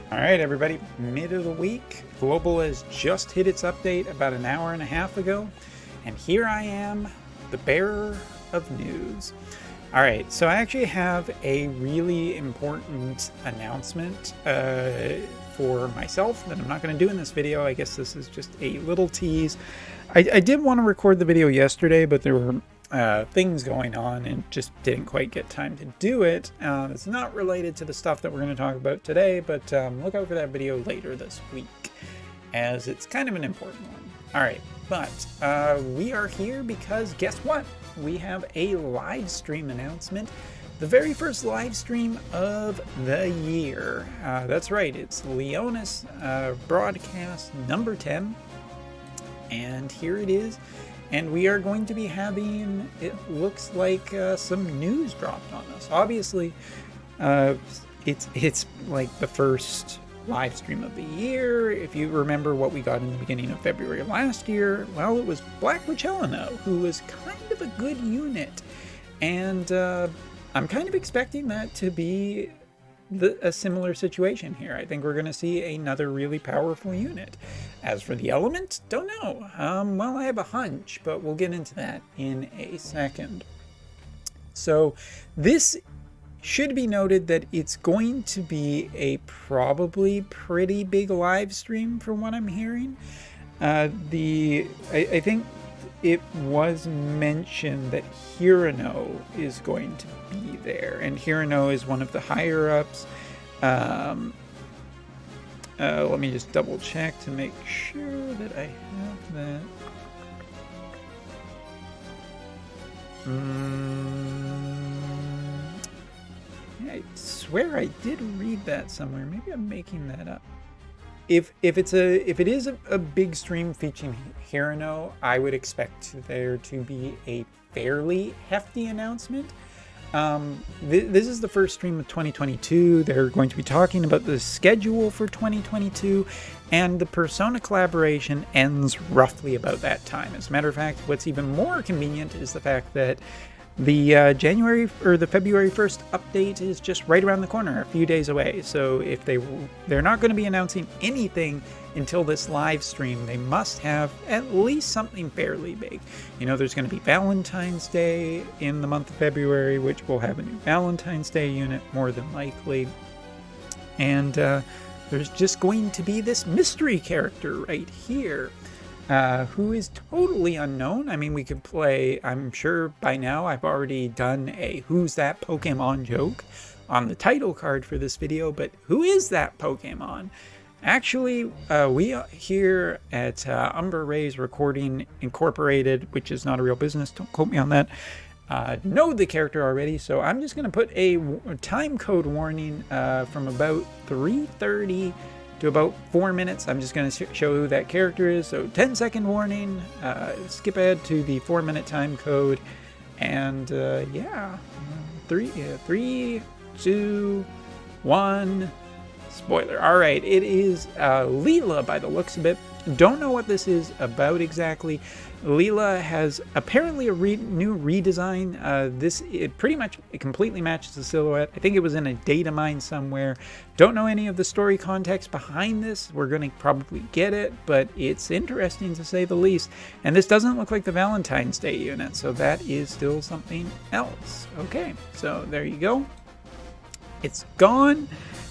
All right, everybody, mid of the week. Global has just hit its update about an hour and a half ago, and here I am, the bearer of news. All right, so I actually have a really important announcement for myself that I'm not going to do in this video. I guess this is just a little tease. I did want to record the video yesterday, but there were things going on and just didn't quite get time to do it. It's not related to the stuff that we're going to talk about today, but look out for that video later this week, as it's kind of an important one. All right, but we are here because guess what? We have a live stream announcement. The very first live stream of the year. That's right, it's Leonis broadcast number 10. And here it is. And we are going to be having, it looks like, some news dropped on us. Obviously, it's like the first live stream of the year. If you remember what we got in the beginning of February last year, well, it was Black Witch Helena, who was kind of a good unit. And I'm kind of expecting that to be a similar situation here. I think we're going to see another really powerful unit. As for the element, don't know. Well, I have a hunch, but we'll get into that in a second. So this should be noted that it's going to be a probably pretty big live stream from what I'm hearing. I think it was mentioned that Hirano is going to be there, and Hirano is one of the higher ups. Let me just double check to make sure that I have that. Yeah, I swear I did read that somewhere. Maybe I'm making that up. If it is a big stream featuring Hirano, I would expect there to be a fairly hefty announcement. This is the first stream of 2022. They're going to be talking about the schedule for 2022, and the Persona collaboration ends roughly about that time. As a matter of fact, what's even more convenient is the fact that the the February 1st update is just right around the corner, a few days away. So if they're not going to be announcing anything until this live stream, they must have at least something fairly big. You know, there's going to be Valentine's Day in the month of February, which will have a new Valentine's Day unit more than likely. And there's just going to be this mystery character right here. Who is totally unknown. I mean, we could play, I'm sure by now I've already done a Who's That Pokemon joke on the title card for this video, but who is that Pokemon? Actually, we here at Umber Rays Recording Incorporated, which is not a real business, don't quote me on that, know the character already, so I'm just going to put a time code warning from about 3:30 to about 4 minutes. I'm just going to show who that character is. So 10-second warning, skip ahead to the 4-minute time code, and yeah, 3, 2, 1, spoiler. All right, it is Leela by the looks of it. Don't know what this is about exactly. Leela has apparently a new redesign. It completely matches the silhouette. I think it was in a data mine somewhere. Don't know any of the story context behind this. We're going to probably get it, but it's interesting to say the least. And this doesn't look like the Valentine's Day unit, so that is still something else. Okay, so there you go. It's gone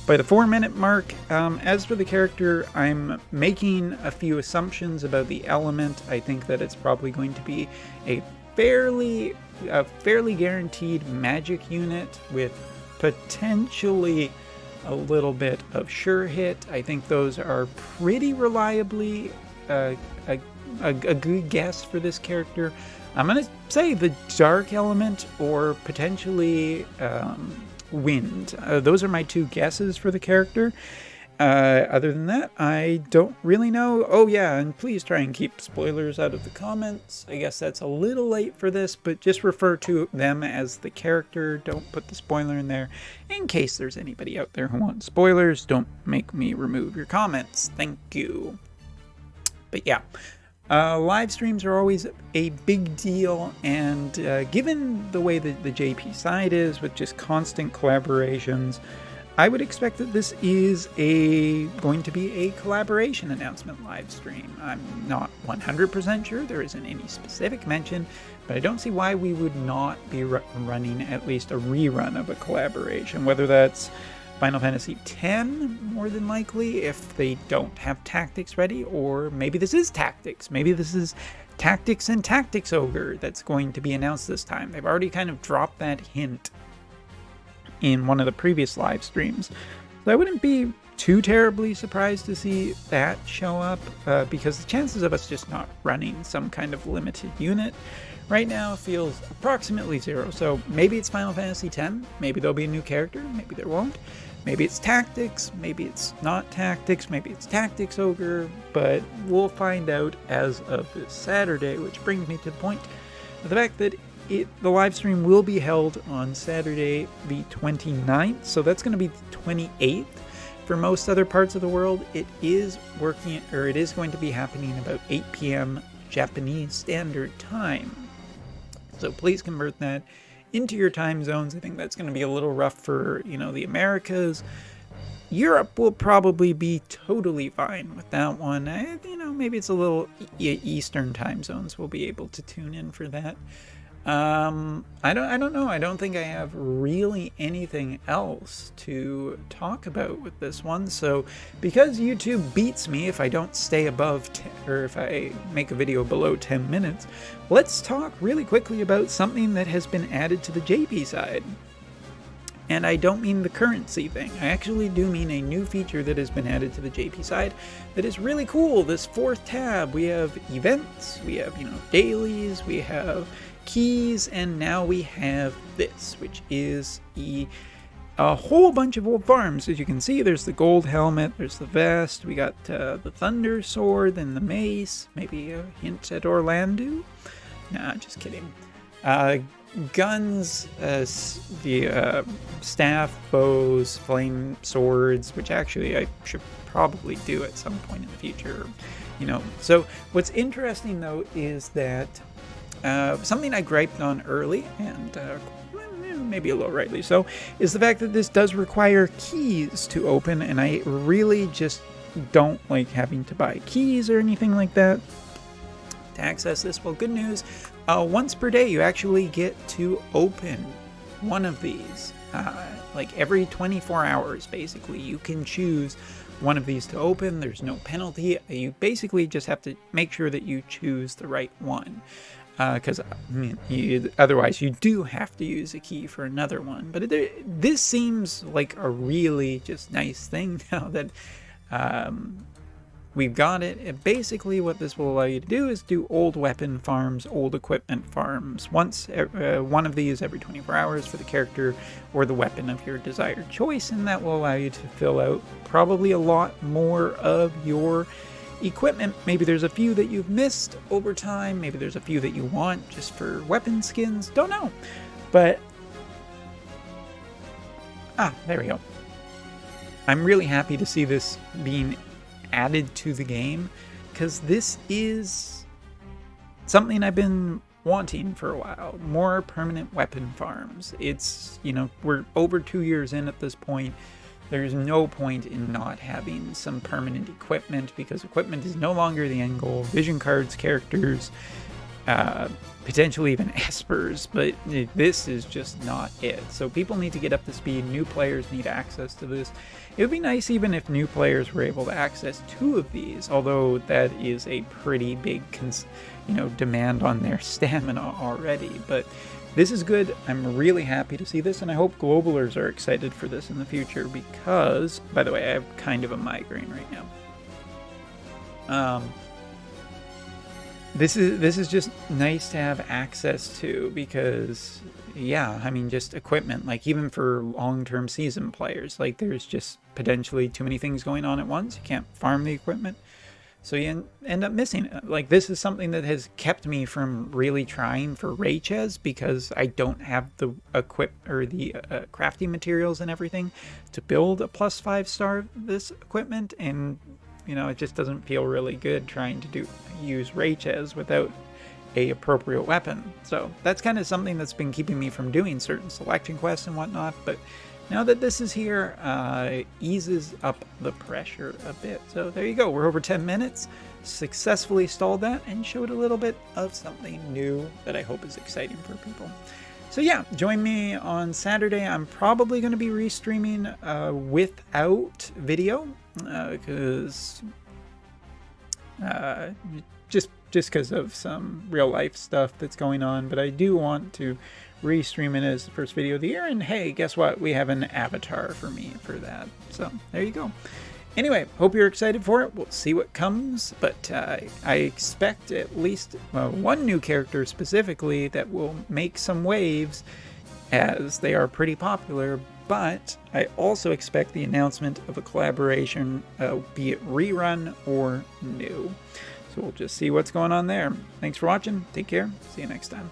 by the 4-minute mark. As for the character, I'm making a few assumptions about the element. I think that it's probably going to be a fairly guaranteed magic unit with potentially a little bit of sure hit. I think those are pretty reliably a good guess for this character. I'm going to say the dark element or potentially wind. Those are my two guesses for the character. Other than that, I don't really know. Oh yeah, and please try and keep spoilers out of the comments. I guess that's a little late for this, but just refer to them as the character. Don't put the spoiler in there. In case there's anybody out there who wants spoilers, don't make me remove your comments. Thank you. But yeah, live streams are always a big deal, and given the way that the JP side is with just constant collaborations, I would expect that this is going to be a collaboration announcement live stream. I'm not 100% sure. There isn't any specific mention, but I don't see why we would not be running at least a rerun of a collaboration, whether that's Final Fantasy X, more than likely, if they don't have Tactics ready, or maybe this is Tactics. Maybe this is Tactics and Tactics Ogre that's going to be announced this time. They've already kind of dropped that hint in one of the previous live streams. So I wouldn't be too terribly surprised to see that show up, because the chances of us just not running some kind of limited unit right now feels approximately 0. So maybe it's Final Fantasy X, maybe there'll be a new character, maybe there won't. Maybe it's Tactics, maybe it's not Tactics, maybe it's Tactics Ogre, but we'll find out as of this Saturday, which brings me to the point of the fact that the live stream will be held on Saturday the 29th, so that's going to be the 28th. For most other parts of the world, it is going to be happening about 8 p.m. Japanese Standard Time. So please convert that into your time zones. I think that's going to be a little rough for, the Americas. Europe will probably be totally fine with that one. Maybe it's a little Eastern time zones we'll be able to tune in for that. I don't know. I don't think I have really anything else to talk about with this one. So because YouTube beats me if I don't stay above or if I make a video below 10 minutes, let's talk really quickly about something that has been added to the JP side. And I don't mean the currency thing. I actually do mean a new feature that has been added to the JP side that is really cool. This 4th tab, we have events, we have, dailies, we have keys, and now we have this, which is a whole bunch of old farms. As you can see, there's the gold helmet, there's the vest, we got the thunder sword, and the mace, maybe a hint at Orlando. Nah, just kidding. Guns, the staff, bows, flame swords, which actually I should probably do at some point in the future, So what's interesting though is that something I griped on early, and maybe a little rightly so, is the fact that this does require keys to open, and I really just don't like having to buy keys or anything like that to access this. Well, good news, once per day you actually get to open one of these. Like every 24 hours, basically, you can choose one of these to open. There's no penalty. You basically just have to make sure that you choose the right one. Because otherwise you do have to use a key for another one. But this seems like a really just nice thing now that we've got it. Basically what this will allow you to do is do old weapon farms, old equipment farms. Once one of these every 24 hours for the character or the weapon of your desired choice, and that will allow you to fill out probably a lot more of your equipment. Maybe there's a few that you've missed over time, maybe there's a few that you want just for weapon skins, don't know. But there we go. I'm really happy to see this being added to the game, because this is something I've been wanting for a while. More permanent weapon farms. It's, we're over 2 years in at this point. There's no point in not having some permanent equipment, because equipment is no longer the end goal. Vision cards, characters, potentially even espers, but this is just not it. So people need to get up to speed. New players need access to this. It would be nice even if new players were able to access 2 of these, although that is a pretty big demand on their stamina already. But this is good. I'm really happy to see this, and I hope globalers are excited for this in the future, because, by the way, I have kind of a migraine right now. This is just nice to have access to, because, just equipment, like even for long-term season players, like there's just potentially too many things going on at once. You can't farm the equipment, so you end up missing it. Like, this is something that has kept me from really trying for Rayches, because I don't have the crafting materials and everything to build a plus 5-star this equipment, and it just doesn't feel really good trying to use Rayches without a appropriate weapon. So that's kind of something that's been keeping me from doing certain selection quests and whatnot. But now that this is here, eases up the pressure a bit. So there you go. We're over 10 minutes. Successfully stalled that and showed a little bit of something new that I hope is exciting for people. So yeah, join me on Saturday. I'm probably going to be restreaming without video because just because of some real life stuff that's going on. But I do want to restream it as the first video of the year. And hey, guess what? We have an avatar for me for that. So there you go. Anyway, hope you're excited for it. We'll see what comes, but I expect at least one new character specifically that will make some waves, as they are pretty popular, but I also expect the announcement of a collaboration, be it rerun or new. So we'll just see what's going on there. Thanks for watching. Take care. See you next time.